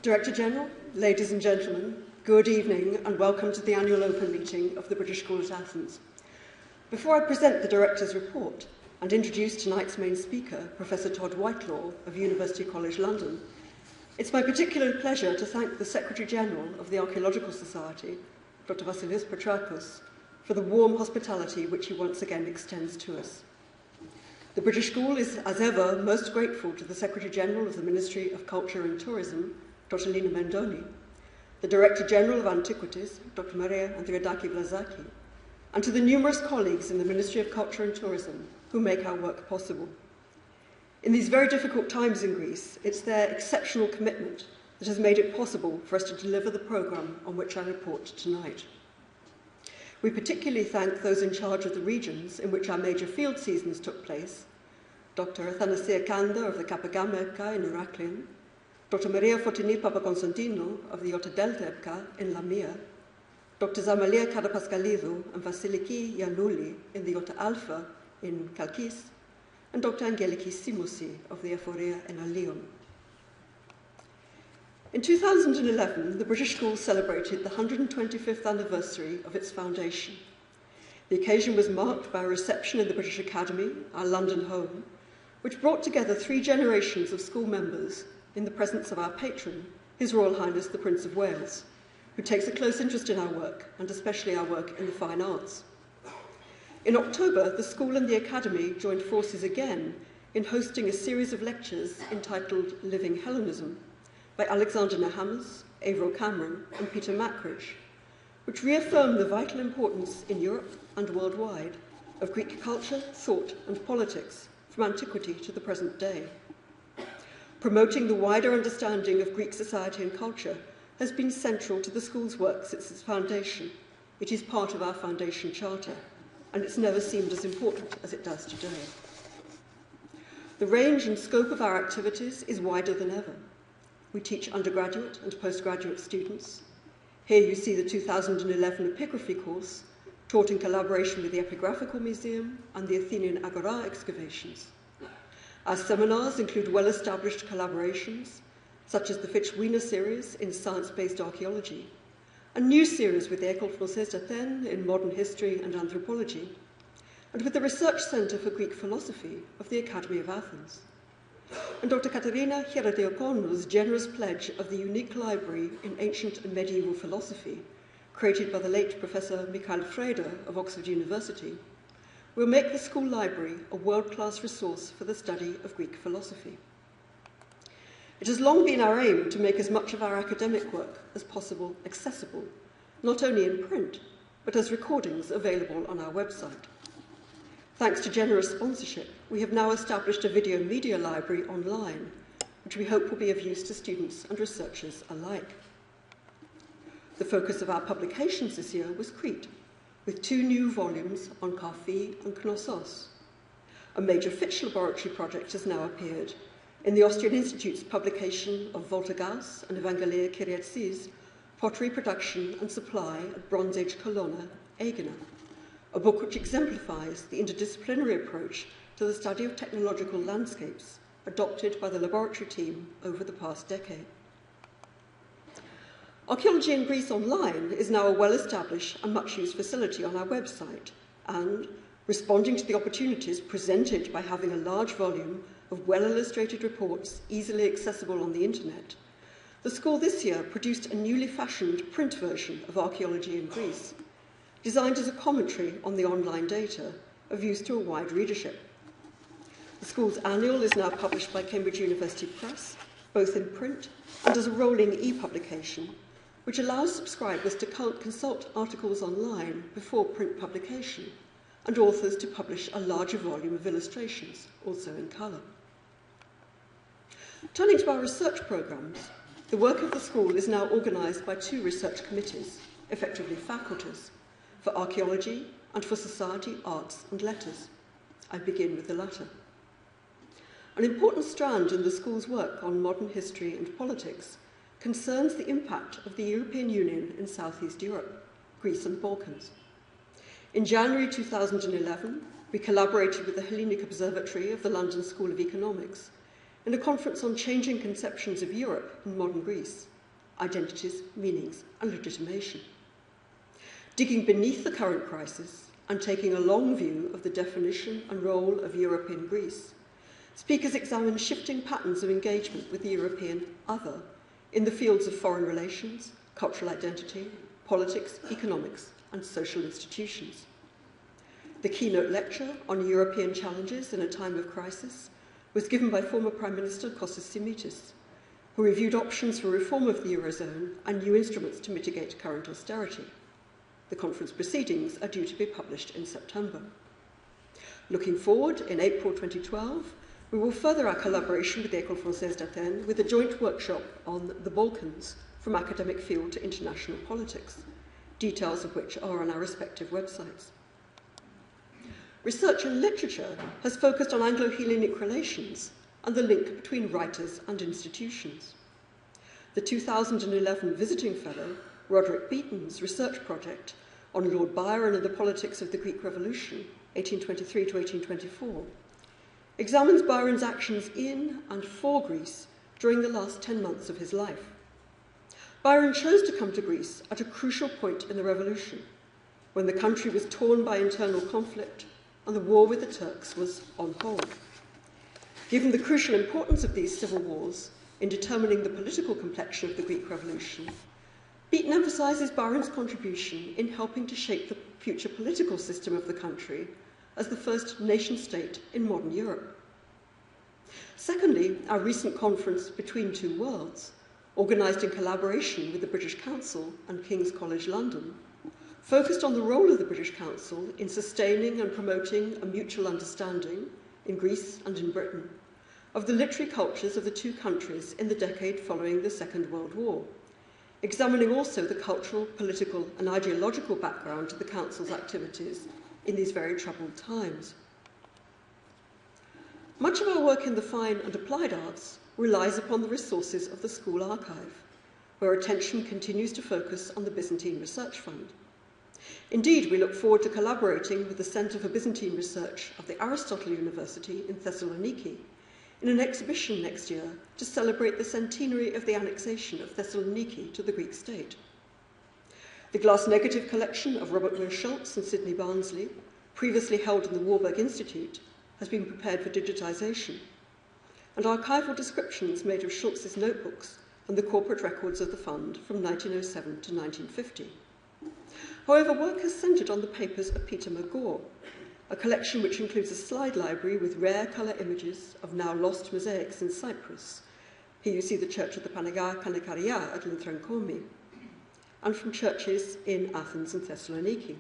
Director General, ladies and gentlemen, good evening and welcome to the annual open meeting of the British School at Athens. Before I present the Director's report and introduce tonight's main speaker, Professor Todd Whitelaw of University College London, it's my particular pleasure to thank the Secretary General of the Archaeological Society, Dr. Vasilis Petrakos, for the warm hospitality which he once again extends to us. The British School is, as ever, most grateful to the Secretary General of the Ministry of Culture and Tourism, Dr. Lina Mendoni, the Director General of Antiquities, Dr. Maria Andriadaki Blazaki, and to the numerous colleagues in the Ministry of Culture and Tourism who make our work possible. In these very difficult times in Greece, it's their exceptional commitment that has made it possible for us to deliver the programme on which I report tonight. We particularly thank those in charge of the regions in which our major field seasons took place, Dr. Athanasia Kanda of the Kapagama EPCA in Heraklion, Dr. Maria Fotini Papakonstantino of the Iota Delta EPCA in Lamia, Dr. Zamalia Karapaskalidou and Vasiliki Yanouli in the Iota Alpha in Kalkis, and Dr. Angeliki Simosi of the Euphoria in Alion. In 2011, the British School celebrated the 125th anniversary of its foundation. The occasion was marked by a reception in the British Academy, our London home, which brought together 3 generations of school members in the presence of our patron, His Royal Highness the Prince of Wales, who takes a close interest in our work, and especially our work in the fine arts. In October, the school and the Academy joined forces again in hosting a series of lectures entitled Living Hellenism, by Alexander Nahamas, Avril Cameron, and Peter Mackridge, which reaffirm the vital importance in Europe and worldwide of Greek culture, thought, and politics from antiquity to the present day. Promoting the wider understanding of Greek society and culture has been central to the school's work since its foundation. It is part of our foundation charter, and it's never seemed as important as it does today. The range and scope of our activities is wider than ever. We teach undergraduate and postgraduate students. Here you see the 2011 epigraphy course, taught in collaboration with the Epigraphical Museum and the Athenian Agora excavations. Our seminars include well-established collaborations, such as the Fitch series in science-based archaeology, a new series with the École Française d'Athènes in modern history and anthropology, and with the Research Centre for Greek Philosophy of the Academy of Athens. And Dr. Katerina Hierotheokounou's generous pledge of the unique library in ancient and medieval philosophy, created by the late Professor Michael Freder of Oxford University, will make the school library a world-class resource for the study of Greek philosophy. It has long been our aim to make as much of our academic work as possible accessible, not only in print, but as recordings available on our website. Thanks to generous sponsorship, we have now established a video media library online, which we hope will be of use to students and researchers alike. The focus of our publications this year was Crete, with 2 new volumes on Carfi and Knossos. A major Fitch Laboratory project has now appeared in the Austrian Institute's publication of Volta-Gauss and Evangelia Kyriatsis, Pottery Production and Supply at Bronze Age Colonna, Aegina, a book which exemplifies the interdisciplinary approach to the study of technological landscapes adopted by the laboratory team over the past decade. Archaeology in Greece Online is now a well-established and much-used facility on our website, and, responding to the opportunities presented by having a large volume of well-illustrated reports easily accessible on the internet, the school this year produced a newly fashioned print version of Archaeology in Greece, designed as a commentary on the online data of use to a wide readership. The school's annual is now published by Cambridge University Press, both in print and as a rolling e-publication, which allows subscribers to consult articles online before print publication, and authors to publish a larger volume of illustrations, also in colour. Turning to our research programmes, the work of the school is now organised by 2 research committees, effectively faculties, for archaeology and for society, arts and letters. I begin with the latter. An important strand in the school's work on modern history and politics concerns the impact of the European Union in Southeast Europe, Greece and Balkans. In January 2011, we collaborated with the Hellenic Observatory of the London School of Economics in a conference on changing conceptions of Europe in modern Greece, identities, meanings, and legitimation. Digging beneath the current crisis and taking a long view of the definition and role of Europe in Greece, speakers examine shifting patterns of engagement with the European other in the fields of foreign relations, cultural identity, politics, economics, and social institutions. The keynote lecture on European challenges in a time of crisis was given by former Prime Minister Kostas Simitis, who reviewed options for reform of the Eurozone and new instruments to mitigate current austerity. The conference proceedings are due to be published in September. Looking forward, in April 2012, we will further our collaboration with the École Française d'Athènes with a joint workshop on the Balkans, from academic field to international politics, details of which are on our respective websites. Research and literature has focused on Anglo-Hellenic relations and the link between writers and institutions. The 2011 visiting fellow, Roderick Beaton's research project on Lord Byron and the politics of the Greek Revolution, 1823 to 1824, examines Byron's actions in and for Greece during the last 10 months of his life. Byron chose to come to Greece at a crucial point in the revolution, when the country was torn by internal conflict and the war with the Turks was on hold. Given the crucial importance of these civil wars in determining the political complexion of the Greek Revolution, Beaton emphasises Byron's contribution in helping to shape the future political system of the country as the first nation-state in modern Europe. Secondly, our recent conference Between Two Worlds, organised in collaboration with the British Council and King's College London, focused on the role of the British Council in sustaining and promoting a mutual understanding, in Greece and in Britain, of the literary cultures of the two countries in the decade following the Second World War, examining also the cultural, political and ideological background to the Council's activities in these very troubled times. Much of our work in the fine and applied arts relies upon the resources of the school archive, where attention continues to focus on the Byzantine Research Fund. Indeed, we look forward to collaborating with the Centre for Byzantine Research of the Aristotle University in Thessaloniki in an exhibition next year to celebrate the centenary of the annexation of Thessaloniki to the Greek state. The glass negative collection of Robert Will Schultz and Sidney Barnsley, previously held in the Warburg Institute, has been prepared for digitisation, and archival descriptions made of Schultz's notebooks and the corporate records of the fund from 1907 to 1950. However, work has centred on the papers of Peter Magor, a collection which includes a slide library with rare colour images of now lost mosaics in Cyprus. Here you see the Church of the Panagia Kanakaria at Lithrankomi, and from churches in Athens and Thessaloniki.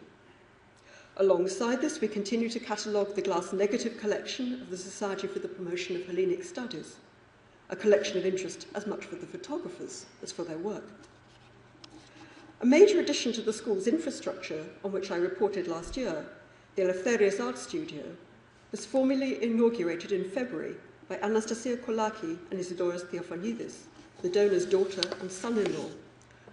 Alongside this, we continue to catalogue the glass negative collection of the Society for the Promotion of Hellenic Studies, a collection of interest as much for the photographers as for their work. A major addition to the school's infrastructure, on which I reported last year, the Eleftherios Art Studio, was formally inaugurated in February by Anastasia Kollaki and Isidoros Theophanidis, the donor's daughter and son-in-law,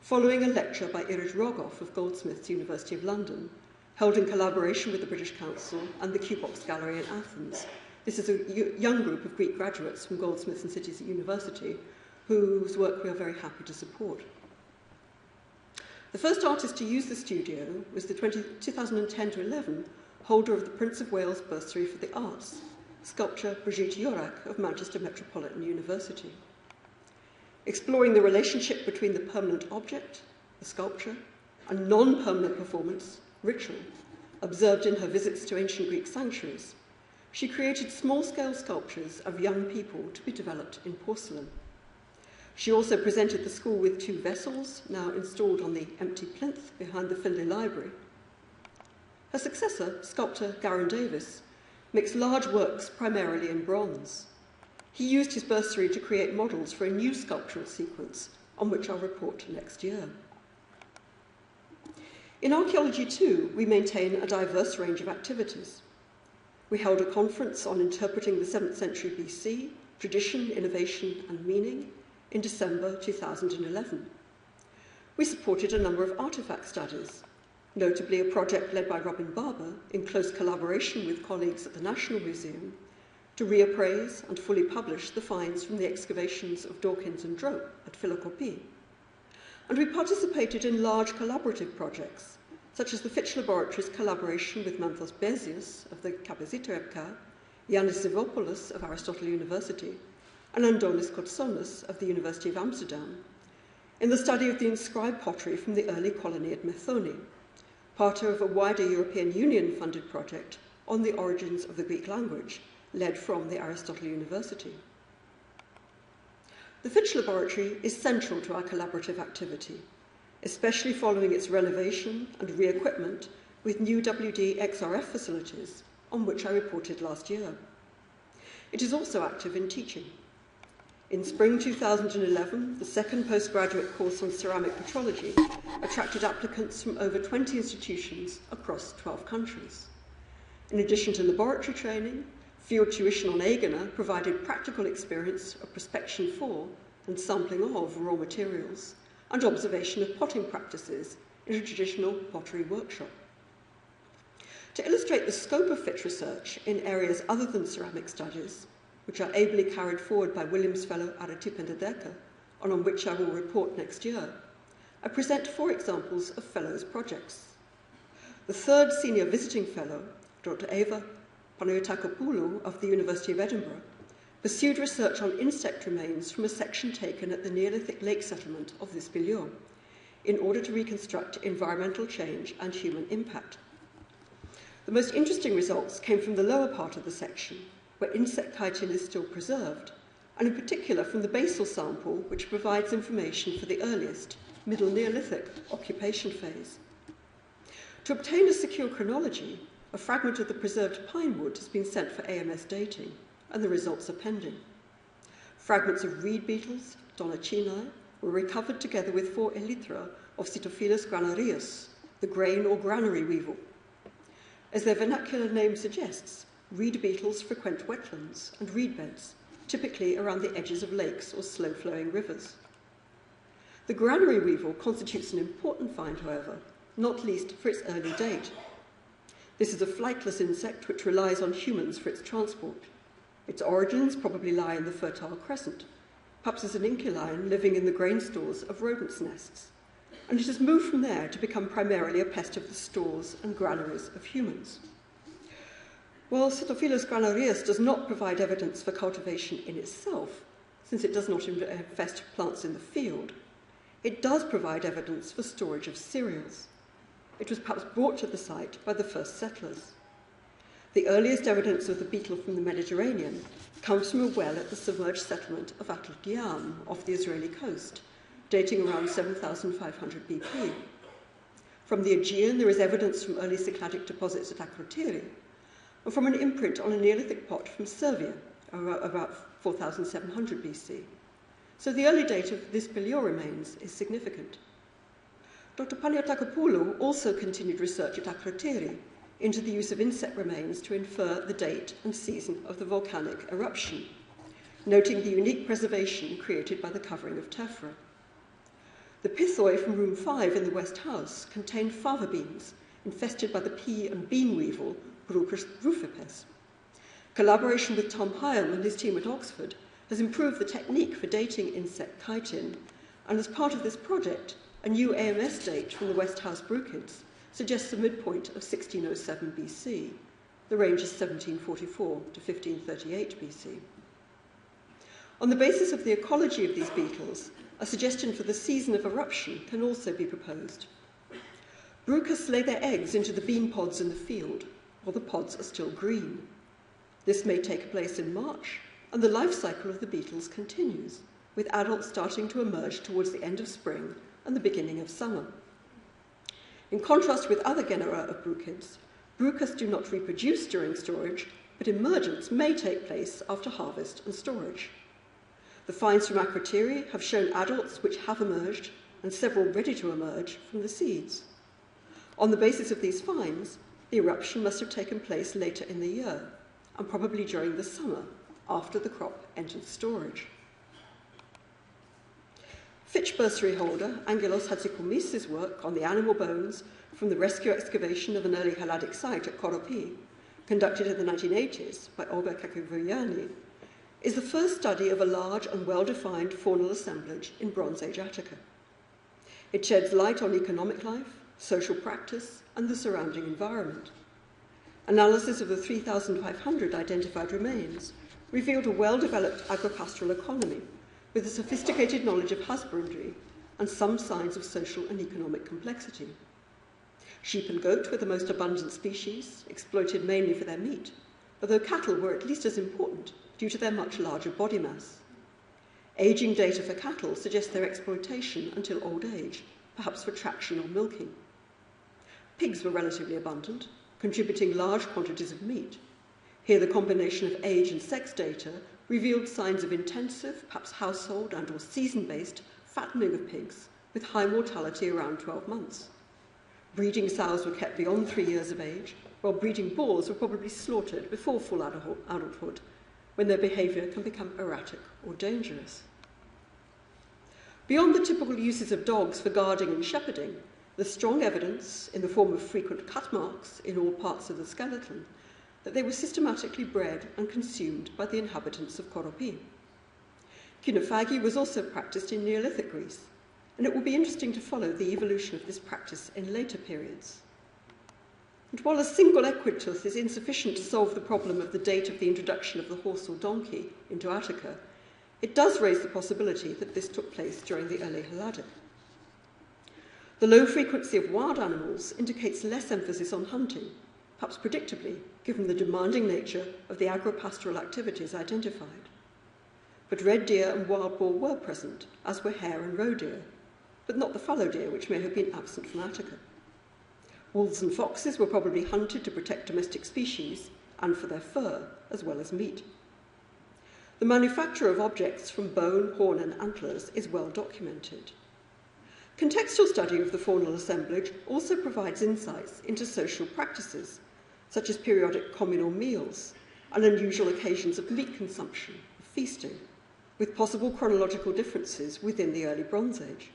following a lecture by Iris Rogoff of Goldsmiths, University of London, held in collaboration with the British Council and the Cubox Gallery in Athens. This is a young group of Greek graduates from Goldsmiths and City University, whose work we are very happy to support. The first artist to use the studio was the 2010-11 holder of the Prince of Wales Bursary for the Arts, sculptor Brigitte Jorak of Manchester Metropolitan University. Exploring the relationship between the permanent object, the sculpture, and non-permanent performance, ritual, observed in her visits to ancient Greek sanctuaries, she created small-scale sculptures of young people to be developed in porcelain. She also presented the school with 2 vessels, now installed on the empty plinth behind the Findlay Library. Her successor, sculptor Garron Davis, makes large works primarily in bronze. He used his bursary to create models for a new sculptural sequence, on which I'll report next year. In archaeology too, we maintain a diverse range of activities. We held a conference on interpreting the 7th century BC, tradition, innovation and meaning, in December 2011. We supported a number of artefact studies, notably a project led by Robin Barber in close collaboration with colleagues at the National Museum to reappraise and fully publish the finds from the excavations of Dawkins and Drope at Philokopi. And we participated in large collaborative projects, such as the Fitch Laboratory's collaboration with Manthos Bezius of the Kapazitrebka, Yanis Zivopoulos of Aristotle University, and Andonis Kotsonis of the University of Amsterdam, in the study of the inscribed pottery from the early colony at Methoni, part of a wider European Union-funded project on the origins of the Greek language, led from the Aristotle University. The Fitch Laboratory is central to our collaborative activity, especially following its renovation and re-equipment with new WD XRF facilities, on which I reported last year. It is also active in teaching. In spring 2011, the second postgraduate course on ceramic petrology attracted applicants from over 20 institutions across 12 countries. In addition to laboratory training, field tuition on Aegona provided practical experience of prospection for and sampling of raw materials and observation of potting practices in a traditional pottery workshop. To illustrate the scope of Fitch research in areas other than ceramic studies, which are ably carried forward by Williams Fellow Arati Pendedeka, and on which I will report next year, I present 4 examples of Fellows' projects. The third Senior Visiting Fellow, Dr. Eva Panayotakopoulou of the University of Edinburgh, pursued research on insect remains from a section taken at the Neolithic lake settlement of this Viljor, in order to reconstruct environmental change and human impact. The most interesting results came from the lower part of the section, where insect chitin is still preserved, and in particular from the basal sample, which provides information for the earliest, Middle Neolithic occupation phase. To obtain a secure chronology, a fragment of the preserved pine wood has been sent for AMS dating, and the results are pending. Fragments of reed beetles, Donachinae, were recovered together with 4 elytra of Cytophilus granarius, the grain or granary weevil. As their vernacular name suggests, reed beetles frequent wetlands and reed beds, typically around the edges of lakes or slow-flowing rivers. The granary weevil constitutes an important find, however, not least for its early date. This is a flightless insect which relies on humans for its transport. Its origins probably lie in the Fertile Crescent, perhaps as an inculine living in the grain stores of rodents' nests, and it has moved from there to become primarily a pest of the stores and granaries of humans. While Cytophilus granarius does not provide evidence for cultivation in itself, since it does not infest plants in the field, it does provide evidence for storage of cereals. It was perhaps brought to the site by the first settlers. The earliest evidence of the beetle from the Mediterranean comes from a well at the submerged settlement of Atl-Giam off the Israeli coast, dating around 7,500 BP. From the Aegean, there is evidence from early Cycladic deposits at Akrotiri, and from an imprint on a Neolithic pot from Servia, about 4,700 BC. So the early date of this Viljor remains is significant. Dr. Panayotakopoulou also continued research at Akrotiri into the use of insect remains to infer the date and season of the volcanic eruption, noting the unique preservation created by the covering of tephra. The pithoi from room 5 in the West House contained fava beans infested by the pea and bean weevil Bruchus rufipes. Collaboration with Tom Hyam and his team at Oxford has improved the technique for dating insect chitin, and as part of this project, a new AMS date from the West House bruchids suggests a midpoint of 1607 BC. The range is 1744 to 1538 BC. On the basis of the ecology of these beetles, a suggestion for the season of eruption can also be proposed. Bruchus lay their eggs into the bean pods in the field, while the pods are still green. This may take place in March, and the life cycle of the beetles continues, with adults starting to emerge towards the end of spring and the beginning of summer. In contrast with other genera of bruchids, Bruchus do not reproduce during storage, but emergence may take place after harvest and storage. The finds from Akrotiri have shown adults which have emerged and several ready to emerge from the seeds. On the basis of these finds, the eruption must have taken place later in the year, and probably during the summer, after the crop entered storage. Fitch bursary holder Angelos Hadjikoumis' work on the animal bones from the rescue excavation of an early Helladic site at Koropi conducted in the 1980s by Olga Kakouviani, is the first study of a large and well-defined faunal assemblage in Bronze Age Attica. It sheds light on economic life, social practice, and the surrounding environment. Analysis of the 3,500 identified remains revealed a well-developed agripastoral economy with a sophisticated knowledge of husbandry and some signs of social and economic complexity. Sheep and goat were the most abundant species, exploited mainly for their meat, although cattle were at least as important due to their much larger body mass. Aging data for cattle suggests their exploitation until old age, perhaps for traction or milking. Pigs were relatively abundant, contributing large quantities of meat. Here the combination of age and sex data revealed signs of intensive, perhaps household and or season-based, fattening of pigs with high mortality around 12 months. Breeding sows were kept beyond 3 years of age, while breeding boars were probably slaughtered before full adulthood, when their behaviour can become erratic or dangerous. Beyond the typical uses of dogs for guarding and shepherding, there's strong evidence, in the form of frequent cut marks in all parts of the skeleton, that they were systematically bred and consumed by the inhabitants of Koropi. Kynophagy was also practiced in Neolithic Greece, and it will be interesting to follow the evolution of this practice in later periods. And while a single equid tooth is insufficient to solve the problem of the date of the introduction of the horse or donkey into Attica, it does raise the possibility that this took place during the early Helladic. The low frequency of wild animals indicates less emphasis on hunting, perhaps predictably, given the demanding nature of the agropastoral activities identified. But red deer and wild boar were present, as were hare and roe deer, but not the fallow deer, which may have been absent from Attica. Wolves and foxes were probably hunted to protect domestic species and for their fur, as well as meat. The manufacture of objects from bone, horn, and antlers is well documented. Contextual study of the faunal assemblage also provides insights into social practices, such as periodic communal meals and unusual occasions of meat consumption, feasting, with possible chronological differences within the early Bronze Age.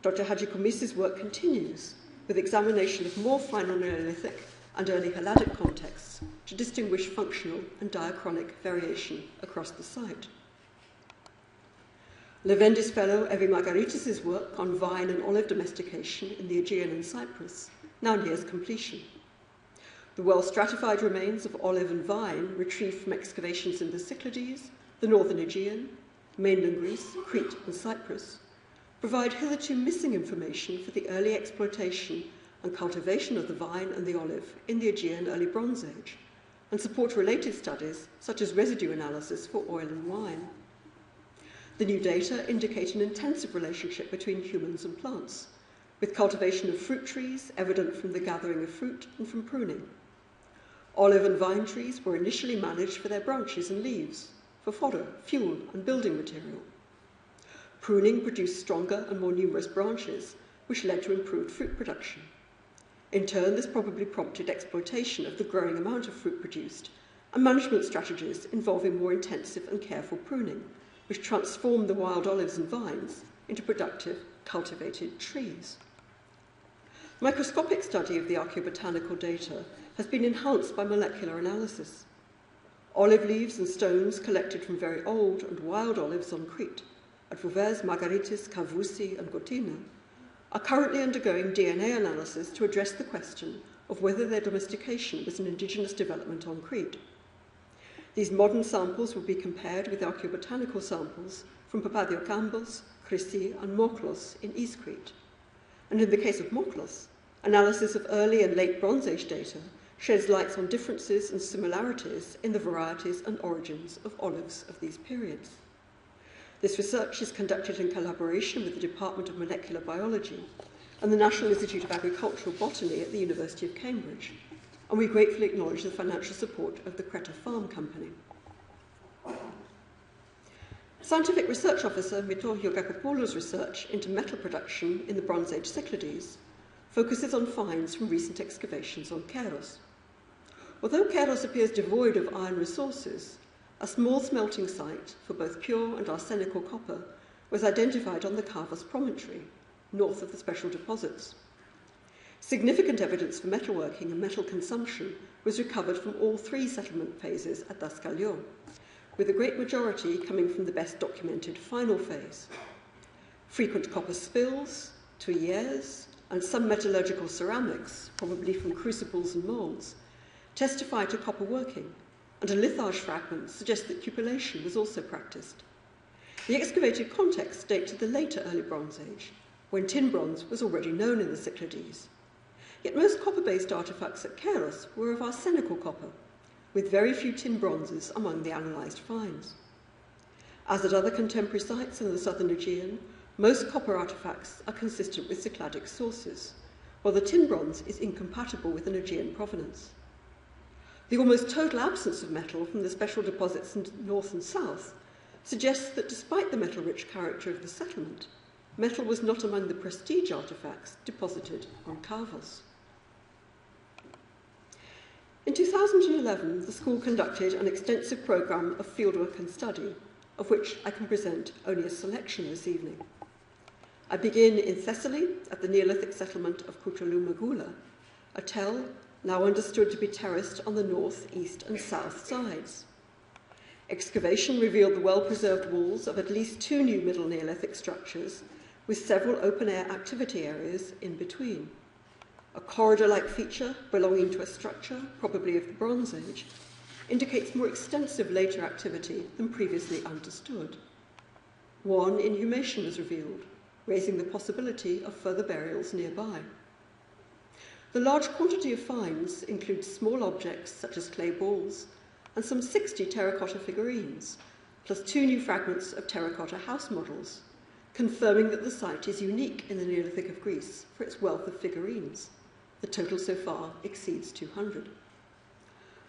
Dr. Hadjikoumis' work continues with examination of more final Neolithic and early Helladic contexts to distinguish functional and diachronic variation across the site. Levendis fellow Evi Margaritis' work on vine and olive domestication in the Aegean and Cyprus now nears completion. The well-stratified remains of olive and vine retrieved from excavations in the Cyclades, the northern Aegean, mainland Greece, Crete and Cyprus, provide hitherto missing information for the early exploitation and cultivation of the vine and the olive in the Aegean early Bronze Age, and support related studies such as residue analysis for oil and wine. The new data indicate an intensive relationship between humans and plants, with cultivation of fruit trees evident from the gathering of fruit and from pruning. Olive and vine trees were initially managed for their branches and leaves, for fodder, fuel, and building material. Pruning produced stronger and more numerous branches, which led to improved fruit production. In turn, this probably prompted exploitation of the growing amount of fruit produced, and management strategies involving more intensive and careful pruning, which transformed the wild olives and vines into productive, cultivated trees. Microscopic study of the archaeobotanical data has been enhanced by molecular analysis. Olive leaves and stones collected from very old and wild olives on Crete, at Vouvez, Margaritis, Cavousi, and Gotina, are currently undergoing DNA analysis to address the question of whether their domestication was an indigenous development on Crete. These modern samples will be compared with archaeobotanical samples from Papadiokambos, Chrysi, and Moklos in East Crete. And in the case of Moklos, analysis of early and late Bronze Age data sheds light on differences and similarities in the varieties and origins of olives of these periods. This research is conducted in collaboration with the Department of Molecular Biology and the National Institute of Agricultural Botany at the University of Cambridge, and we gratefully acknowledge the financial support of the Creta Farm Company. Scientific Research Officer Mito Yogakopoulos' research into metal production in the Bronze Age Cyclades focuses on finds from recent excavations on Keros. Although Keros appears devoid of iron resources, a small smelting site for both pure and arsenical copper was identified on the Kavos promontory, north of the special deposits. Significant evidence for metalworking and metal consumption was recovered from all three settlement phases at Daskalion, with a great majority coming from the best documented final phase. Frequent copper spills, tuyères, and some metallurgical ceramics, probably from crucibles and moulds, testify to copper working, and a litharge fragment suggests that cupellation was also practiced. The excavated context date to the later Early Bronze Age, when tin bronze was already known in the Cyclades. Yet most copper-based artefacts at Kairos were of arsenical copper, with very few tin bronzes among the analysed finds. As at other contemporary sites in the southern Aegean, most copper artefacts are consistent with Cycladic sources, while the tin bronze is incompatible with an Aegean provenance. The almost total absence of metal from the special deposits in north and south suggests that despite the metal-rich character of the settlement, metal was not among the prestige artefacts deposited on Kavos. In 2011, the school conducted an extensive programme of fieldwork and study, of which I can present only a selection this evening. I begin in Thessaly at the Neolithic settlement of Koutoulou-Magula, a tell now understood to be terraced on the north, east and south sides. Excavation revealed the well-preserved walls of at least two new Middle Neolithic structures, with several open-air activity areas in between. A corridor-like feature belonging to a structure, probably of the Bronze Age, indicates more extensive later activity than previously understood. One inhumation was revealed, raising the possibility of further burials nearby. The large quantity of finds includes small objects such as clay balls and some 60 terracotta figurines, plus two new fragments of terracotta house models, confirming that the site is unique in the Neolithic of Greece for its wealth of figurines. The total so far exceeds 200.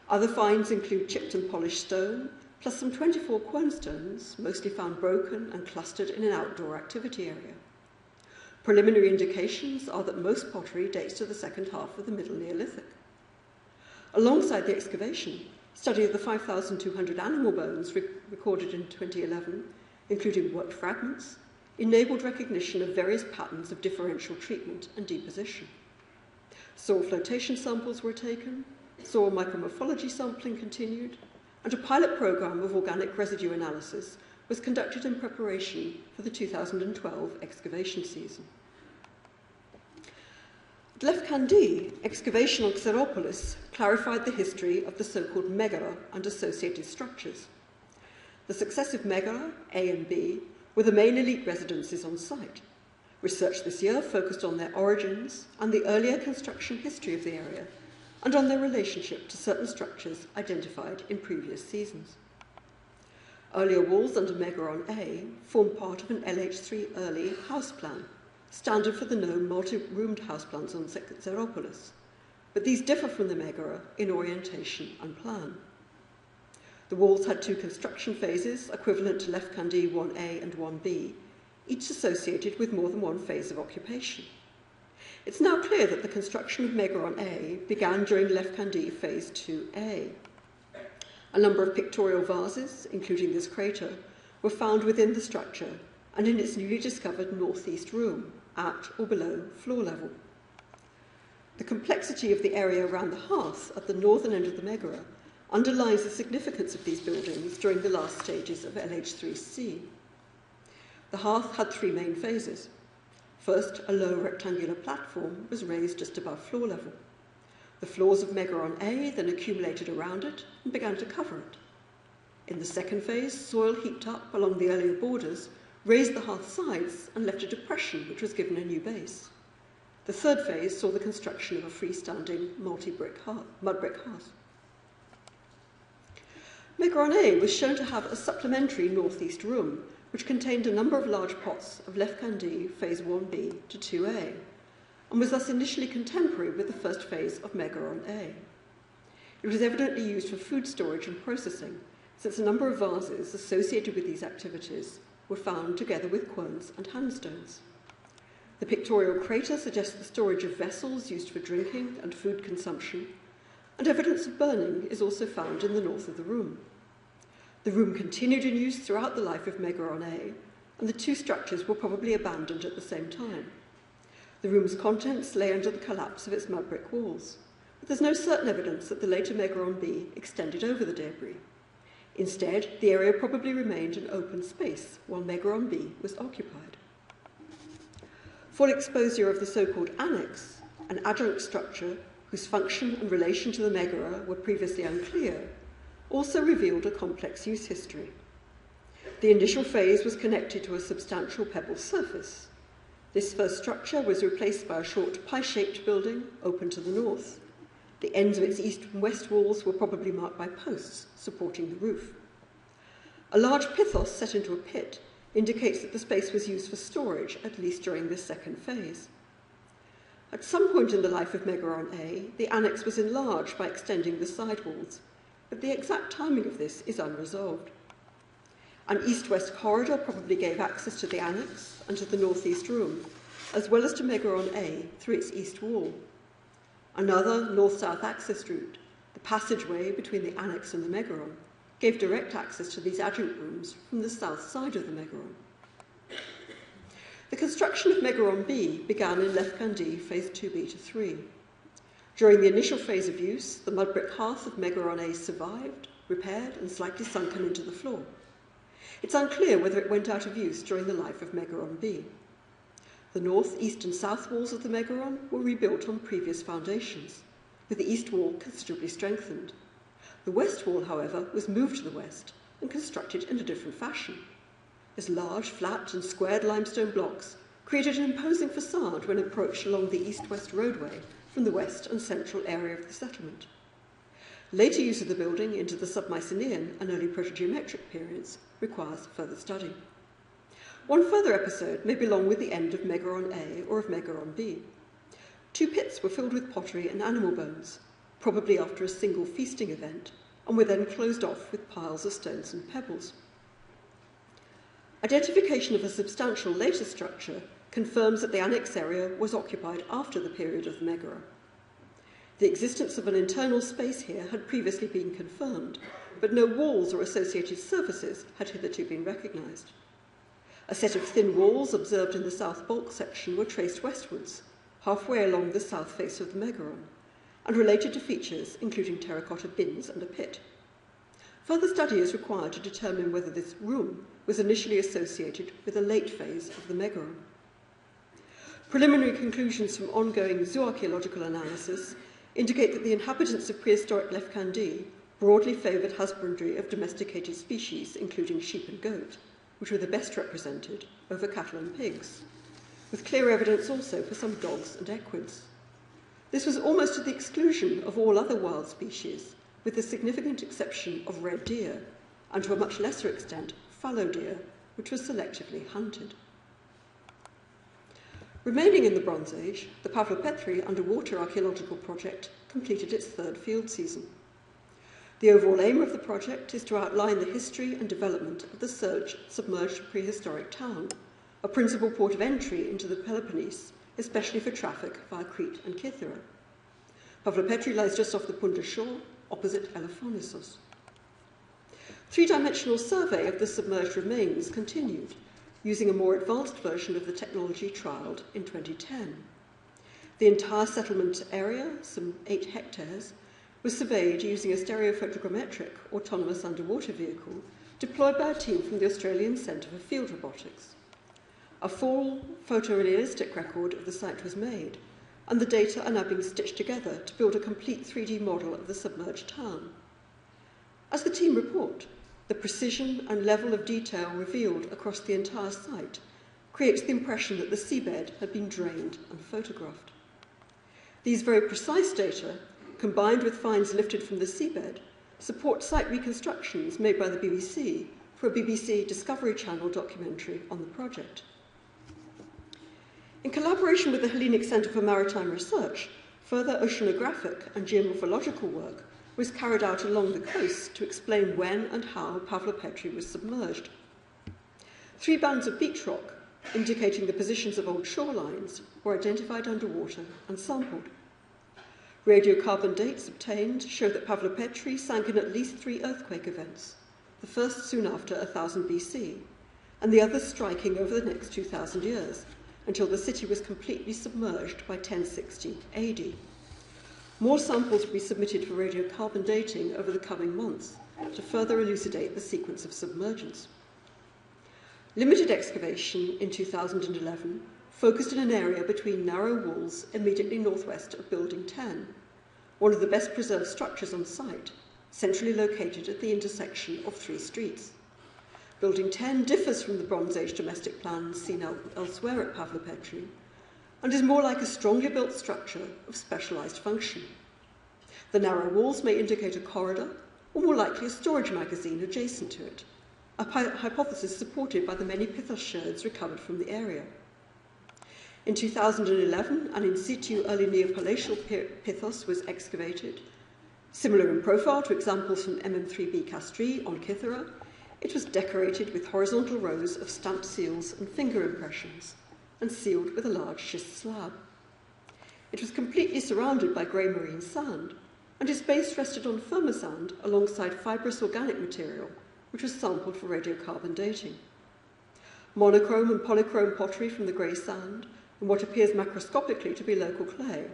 Other finds include chipped and polished stone, plus some 24 quernstones, mostly found broken and clustered in an outdoor activity area. Preliminary indications are that most pottery dates to the second half of the Middle Neolithic. Alongside the excavation, study of the 5,200 animal bones recorded in 2011, including worked fragments, enabled recognition of various patterns of differential treatment and deposition. Soil flotation samples were taken, soil micromorphology sampling continued, and a pilot programme of organic residue analysis was conducted in preparation for the 2012 excavation season. At Lefkandi, excavation on Xeropolis clarified the history of the so-called megara and associated structures. The successive megara, A and B, were the main elite residences on site. Research this year focused on their origins and the earlier construction history of the area, and on their relationship to certain structures identified in previous seasons. Earlier walls under Megaron A form part of an LH3 early house plan, standard for the known multi-roomed house plans on Xeropolis, but these differ from the Megara in orientation and plan. The walls had two construction phases, equivalent to Lefkandi 1A and 1B, each associated with more than one phase of occupation. It's now clear that the construction of Megaron A began during Lefkandi phase 2A. A number of pictorial vases, including this crater, were found within the structure and in its newly discovered northeast room, at or below floor level. The complexity of the area around the hearth at the northern end of the Megara underlies the significance of these buildings during the last stages of LH3C. The hearth had three main phases. First, a low rectangular platform was raised just above floor level. The floors of Megaron A then accumulated around it and began to cover it. In the second phase, soil heaped up along the earlier borders raised the hearth sides and left a depression which was given a new base. The third phase saw the construction of a freestanding mud brick house. Megaron A was shown to have a supplementary northeast room which contained a number of large pots of Lefkandi phase 1B to 2A, and was thus initially contemporary with the first phase of Megaron A. It was evidently used for food storage and processing, since a number of vases associated with these activities were found together with querns and handstones. The pictorial crater suggests the storage of vessels used for drinking and food consumption, and evidence of burning is also found in the north of the room. The room continued in use throughout the life of Megaron A, and the two structures were probably abandoned at the same time. The room's contents lay under the collapse of its mud brick walls, but there's no certain evidence that the later Megaron B extended over the debris. Instead, the area probably remained an open space while Megaron B was occupied. Full exposure of the so-called annex, an adjunct structure whose function and relation to the Megara were previously unclear, also revealed a complex use history. The initial phase was connected to a substantial pebble surface. This first structure was replaced by a short pie-shaped building open to the north. The ends of its east and west walls were probably marked by posts supporting the roof. A large pithos set into a pit indicates that the space was used for storage, at least during this second phase. At some point in the life of Megaron A, the annex was enlarged by extending the side walls, but the exact timing of this is unresolved. An east-west corridor probably gave access to the annex and to the northeast room, as well as to Megaron A through its east wall. Another north-south access route, the passageway between the annex and the Megaron, gave direct access to these adjunct rooms from the south side of the Megaron. The construction of Megaron B began in Lefkandi phase 2B to 3. During the initial phase of use, the mud brick hearth of Megaron A survived, repaired, and slightly sunken into the floor. It's unclear whether it went out of use during the life of Megaron B. The north, east, and south walls of the Megaron were rebuilt on previous foundations, with the east wall considerably strengthened. The west wall, however, was moved to the west and constructed in a different fashion. Its large, flat, and squared limestone blocks created an imposing facade when approached along the east-west roadway from the west and central area of the settlement. Later use of the building into the sub-Mycenaean and early protogeometric periods requires further study. One further episode may belong with the end of Megaron A or of Megaron B. Two pits were filled with pottery and animal bones, probably after a single feasting event, and were then closed off with piles of stones and pebbles. Identification of a substantial later structure confirms that the annex area was occupied after the period of the Megara. The existence of an internal space here had previously been confirmed, but no walls or associated surfaces had hitherto been recognised. A set of thin walls observed in the south bulk section were traced westwards, halfway along the south face of the Megaron, and related to features including terracotta bins and a pit. Further study is required to determine whether this room was initially associated with a late phase of the Megaron. Preliminary conclusions from ongoing zooarchaeological analysis indicate that the inhabitants of prehistoric Lefkandi broadly favoured husbandry of domesticated species, including sheep and goat, which were the best represented over cattle and pigs, with clear evidence also for some dogs and equids. This was almost to the exclusion of all other wild species, with the significant exception of red deer, and to a much lesser extent, fallow deer, which was selectively hunted. Remaining in the Bronze Age, the Pavlopetri underwater archaeological project completed its third field season. The overall aim of the project is to outline the history and development of the submerged prehistoric town, a principal port of entry into the Peloponnese, especially for traffic via Crete and Kythera. Pavlopetri lies just off the Punda shore, opposite Elefonisos. Three-dimensional survey of the submerged remains continued, using a more advanced version of the technology trialled in 2010. The entire settlement area, some 8 hectares, was surveyed using a stereophotogrammetric autonomous underwater vehicle deployed by a team from the Australian Centre for Field Robotics. A full photorealistic record of the site was made, and the data are now being stitched together to build a complete 3D model of the submerged town. As the team report, the precision and level of detail revealed across the entire site creates the impression that the seabed had been drained and photographed. These very precise data, combined with finds lifted from the seabed, support site reconstructions made by the BBC for a BBC Discovery Channel documentary on the project. In collaboration with the Hellenic Centre for Maritime Research, further oceanographic and geomorphological work was carried out along the coast to explain when and how Pavlopetri was submerged. 3 bands of beach rock, indicating the positions of old shorelines, were identified underwater and sampled. Radiocarbon dates obtained show that Pavlopetri sank in at least 3 earthquake events, the first soon after 1000 BC, and the others striking over the next 2000 years, until the city was completely submerged by 1060 AD. More samples will be submitted for radiocarbon dating over the coming months to further elucidate the sequence of submergence. Limited excavation in 2011 focused in an area between narrow walls immediately northwest of Building 10, one of the best preserved structures on site, centrally located at the intersection of 3 streets. Building 10 differs from the Bronze Age domestic plans seen elsewhere at Pavlopetri and is more like a strongly built structure of specialised function. The narrow walls may indicate a corridor, or more likely a storage magazine adjacent to it, a hypothesis supported by the many pithos sherds recovered from the area. In 2011, an in situ early Neopalatial pithos was excavated. Similar in profile to examples from MM3B Castries on Kythera, it was decorated with horizontal rows of stamped seals and finger impressions, and sealed with a large schist slab. It was completely surrounded by grey marine sand, and its base rested on firmer sand alongside fibrous organic material, which was sampled for radiocarbon dating. Monochrome and polychrome pottery from the grey sand, and what appears macroscopically to be local clay,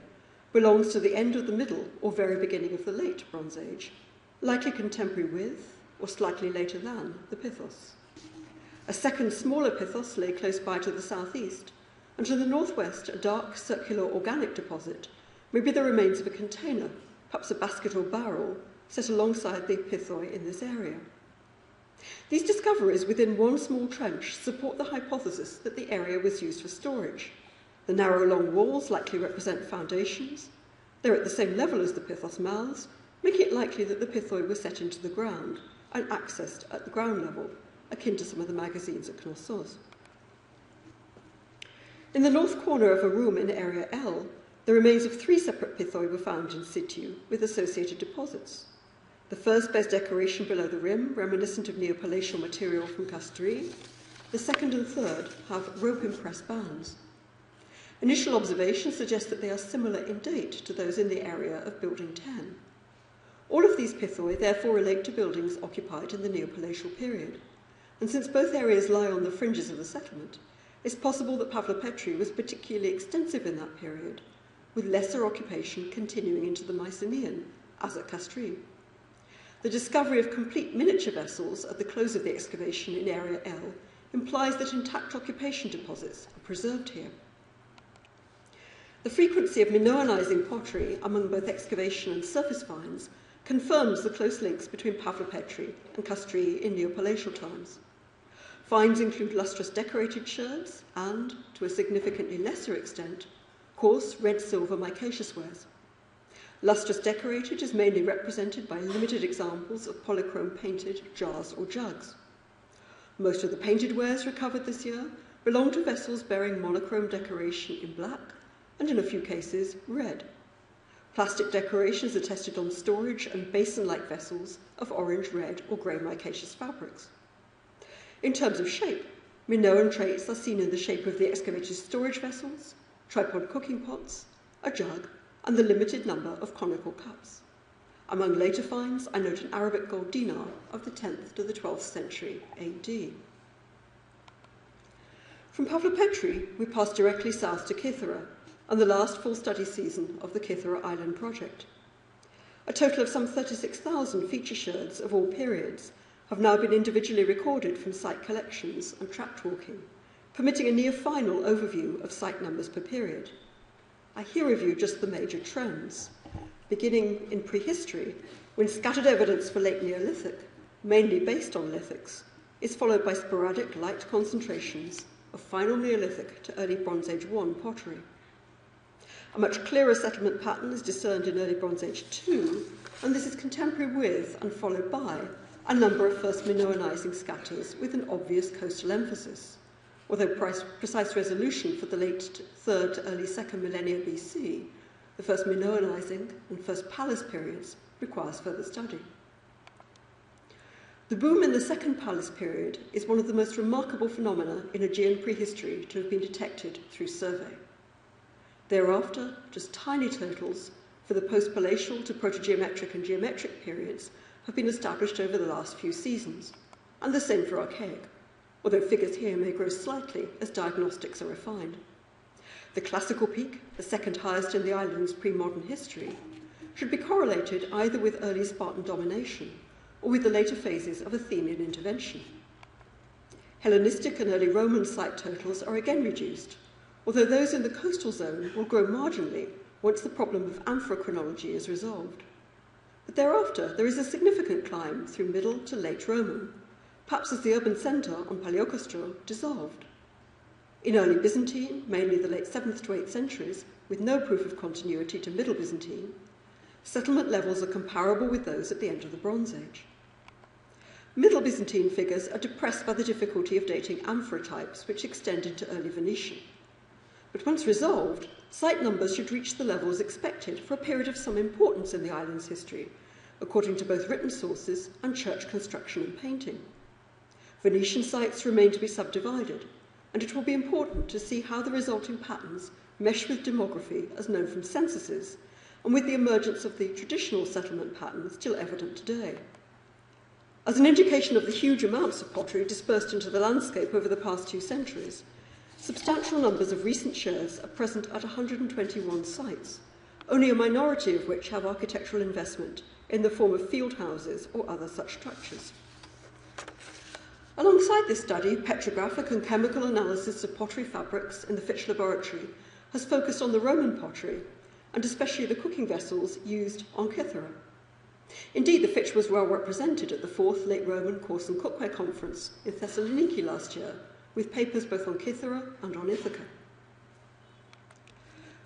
belongs to the end of the middle or very beginning of the late Bronze Age, likely contemporary with, or slightly later than, the pithos. A second smaller pithos lay close by to the southeast, and to the northwest a dark circular organic deposit may be the remains of a container, perhaps a basket or barrel, set alongside the pithoi in this area. These discoveries within one small trench support the hypothesis that the area was used for storage. The narrow long walls likely represent foundations. They're at the same level as the pithos mouths, making it likely that the pithoi were set into the ground and accessed at the ground level, akin to some of the magazines at Knossos. In the north corner of a room in Area L, the remains of 3 separate pithoi were found in situ with associated deposits. The first bears decoration below the rim, reminiscent of Neopalatial material from Castries. The second and third have rope-impressed bands. Initial observations suggest that they are similar in date to those in the area of Building 10. All of these pithoi therefore relate to buildings occupied in the Neopalatial period, and since both areas lie on the fringes of the settlement, it's possible that Pavlopetri was particularly extensive in that period, with lesser occupation continuing into the Mycenaean, as at Castries. The discovery of complete miniature vessels at the close of the excavation in Area L implies that intact occupation deposits are preserved here. The frequency of Minoanizing pottery among both excavation and surface finds confirms the close links between Pavlopetri and Castries in Neopalatial times. Finds include lustrous decorated sherds and, to a significantly lesser extent, coarse red-silver micaceous wares. Lustrous decorated is mainly represented by limited examples of polychrome painted jars or jugs. Most of the painted wares recovered this year belong to vessels bearing monochrome decoration in black and, in a few cases, red. Plastic decorations are tested on storage and basin-like vessels of orange, red or grey micaceous fabrics. In terms of shape, Minoan traits are seen in the shape of the excavated storage vessels, tripod cooking pots, a jug, and the limited number of conical cups. Among later finds, I note an Arabic gold dinar of the 10th to the 12th century AD. From Pavlopetri, we pass directly south to Kythera, and the last full study season of the Kythera Island project. A total of some 36,000 feature sherds of all periods have now been individually recorded from site collections and tract walking, permitting a near-final overview of site numbers per period. I here review just the major trends, beginning in prehistory, when scattered evidence for late Neolithic, mainly based on lithics, is followed by sporadic light concentrations of final Neolithic to early Bronze Age I pottery. A much clearer settlement pattern is discerned in early Bronze Age II, and this is contemporary with and followed by a number of first Minoanizing scatters with an obvious coastal emphasis, although precise resolution for the late 3rd to early 2nd millennia BC, the first Minoanizing and first Palace periods, requires further study. The boom in the Second Palace period is one of the most remarkable phenomena in Aegean prehistory to have been detected through survey. Thereafter, just tiny totals for the post-palatial to protogeometric and geometric periods have been established over the last few seasons, and the same for archaic, although figures here may grow slightly as diagnostics are refined. The classical peak, the second highest in the island's pre-modern history, should be correlated either with early Spartan domination or with the later phases of Athenian intervention. Hellenistic and early Roman site totals are again reduced, although those in the coastal zone will grow marginally once the problem of amphrochronology is resolved. But thereafter, there is a significant climb through Middle to Late Roman, perhaps as the urban centre on Paleokastro dissolved. In early Byzantine, mainly the late 7th to 8th centuries, with no proof of continuity to Middle Byzantine, settlement levels are comparable with those at the end of the Bronze Age. Middle Byzantine figures are depressed by the difficulty of dating amphotypes, which extend into early Venetian. But once resolved, site numbers should reach the levels expected for a period of some importance in the island's history, according to both written sources and church construction and painting. Venetian sites remain to be subdivided, and it will be important to see how the resulting patterns mesh with demography as known from censuses, and with the emergence of the traditional settlement pattern still evident today. As an indication of the huge amounts of pottery dispersed into the landscape over the past 2 centuries, substantial numbers of recent shares are present at 121 sites, only a minority of which have architectural investment in the form of field houses or other such structures. Alongside this study, petrographic and chemical analysis of pottery fabrics in the Fitch Laboratory has focused on the Roman pottery, and especially the cooking vessels used on Kythera. Indeed, the Fitch was well represented at the 4th Late Roman Course and Cookware Conference in Thessaloniki last year, with papers both on Kythera and on Ithaca.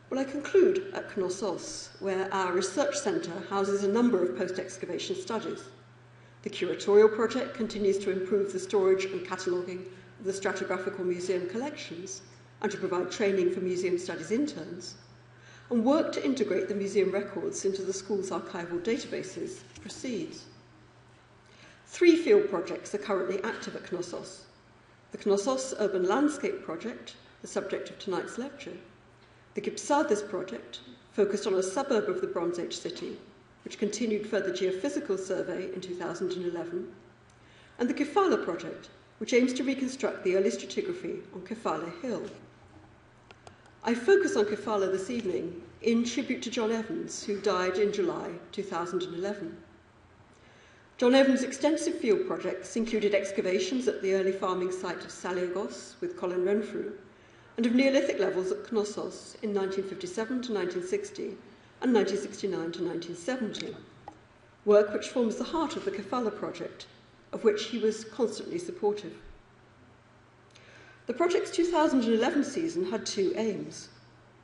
Well, I conclude at Knossos, where our research centre houses a number of post-excavation studies. The curatorial project continues to improve the storage and cataloguing of the stratigraphical museum collections and to provide training for museum studies interns, and work to integrate the museum records into the school's archival databases proceeds. 3 field projects are currently active at Knossos. The Knossos Urban Landscape Project, the subject of tonight's lecture, the Gypsades project, focused on a suburb of the Bronze Age city, which continued further geophysical survey in 2011, and the Kefala project, which aims to reconstruct the early stratigraphy on Kefala Hill. I focus on Kefala this evening in tribute to John Evans, who died in July 2011. John Evans' extensive field projects included excavations at the early farming site of Saliagos with Colin Renfrew, and of Neolithic levels at Knossos in 1957 to 1960 and 1969 to 1970, work which forms the heart of the Kefala project, of which he was constantly supportive. The project's 2011 season had 2 aims.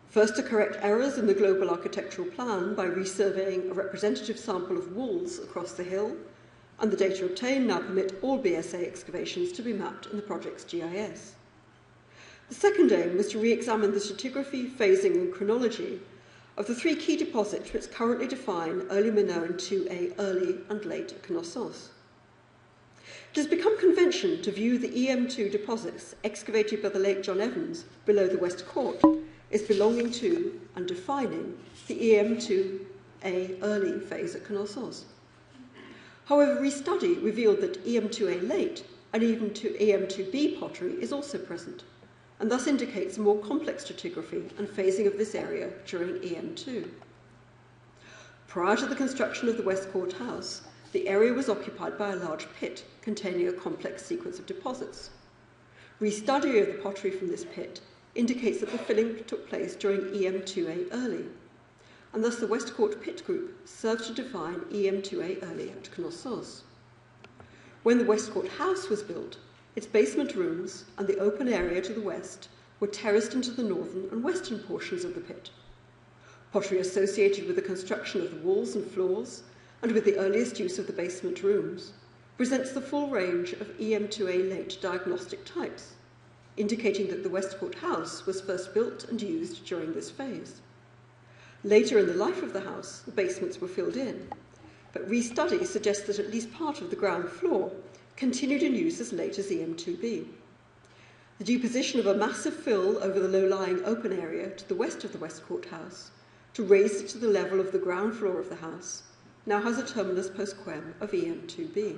First, to correct errors in the global architectural plan by resurveying a representative sample of walls across the hill, and the data obtained now permit all BSA excavations to be mapped in the project's GIS. The second aim was to re-examine the stratigraphy, phasing and chronology of the 3 key deposits which currently define early Minoan 2A early and late Knossos. It has become convention to view the EM2 deposits excavated by the late John Evans below the West Court as belonging to and defining the EM2A early phase at Knossos. However, restudy revealed that EM2A late and even to EM2B pottery is also present, and thus indicates a more complex stratigraphy and phasing of this area during EM2. Prior to the construction of the West Court House, the area was occupied by a large pit containing a complex sequence of deposits. Restudy of the pottery from this pit indicates that the filling took place during EM2A early, and thus the West Court pit group serves to define EM2A early at Knossos. When the West Court House was built, its basement rooms and the open area to the west were terraced into the northern and western portions of the pit. Pottery associated with the construction of the walls and floors, and with the earliest use of the basement rooms, presents the full range of EM2A late diagnostic types, indicating that the West Court House was first built and used during this phase. Later in the life of the house, the basements were filled in, but restudy suggests that at least part of the ground floor continued in use as late as EM2B. The deposition of a massive fill over the low-lying open area to the west of the West Court House to raise it to the level of the ground floor of the house now has a terminus post quem of EM2B.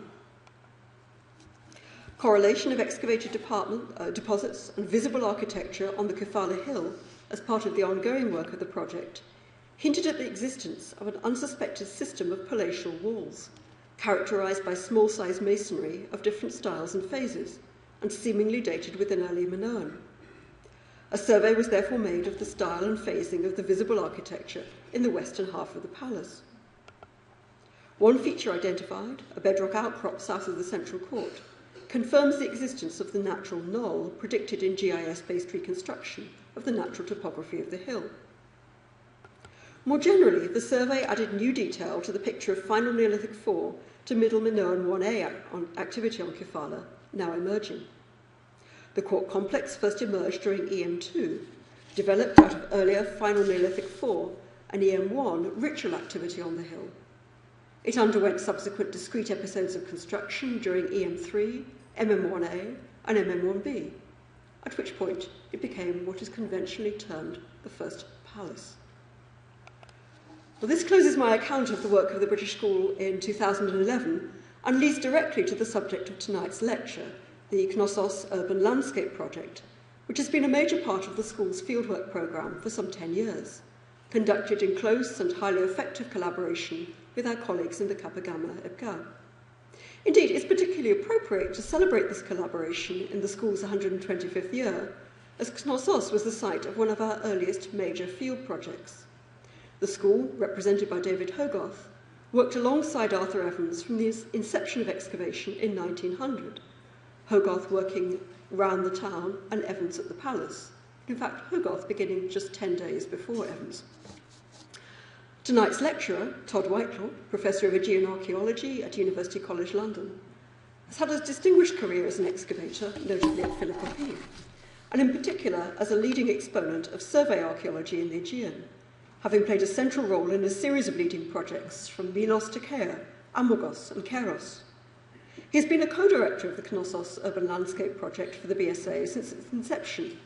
correlation of excavated deposits and visible architecture on the Kefala Hill as part of the ongoing work of the project hinted at the existence of an unsuspected system of palatial walls, characterised by small-sized masonry of different styles and phases, and seemingly dated within early Minoan. A survey was therefore made of the style and phasing of the visible architecture in the western half of the palace. One feature identified, a bedrock outcrop south of the central court, confirms the existence of the natural knoll predicted in GIS-based reconstruction of the natural topography of the hill. More generally, the survey added new detail to the picture of final Neolithic 4 to Middle Minoan 1A activity on Kefala, now emerging. The court complex first emerged during EM2, developed out of earlier final Neolithic 4 and EM1 ritual activity on the hill. It underwent subsequent discrete episodes of construction during EM3, MM1A, and MM1B, at which point it became what is conventionally termed the first palace. Well, this closes my account of the work of the British School in 2011 and leads directly to the subject of tonight's lecture, the Knossos Urban Landscape Project, which has been a major part of the school's fieldwork programme for some 10 years, conducted in close and highly effective collaboration with our colleagues in the Kapagama EBGA. Indeed, it's particularly appropriate to celebrate this collaboration in the school's 125th year, as Knossos was the site of one of our earliest major field projects. The school, represented by David Hogarth, worked alongside Arthur Evans from the inception of excavation in 1900, Hogarth working around the town and Evans at the palace. In fact, Hogarth beginning just 10 days before Evans. Tonight's lecturer, Todd Whitelaw, Professor of Aegean Archaeology at University College London, has had a distinguished career as an excavator, notably at Philippi, and in particular as a leading exponent of survey archaeology in the Aegean, having played a central role in a series of leading projects from Milos to Kea, Amorgos and Keros. He has been a co-director of the Knossos Urban Landscape Project for the BSA since its inception,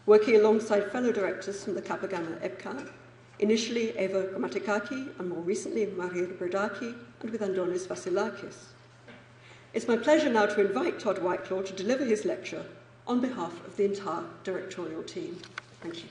working alongside fellow directors from the Kapagama EBGA, initially Eva Grammatikaki and more recently Maria Berdaki, and with Andonis Vasilakis. It's my pleasure now to invite Todd Whitelaw to deliver his lecture on behalf of the entire directorial team. Thank you.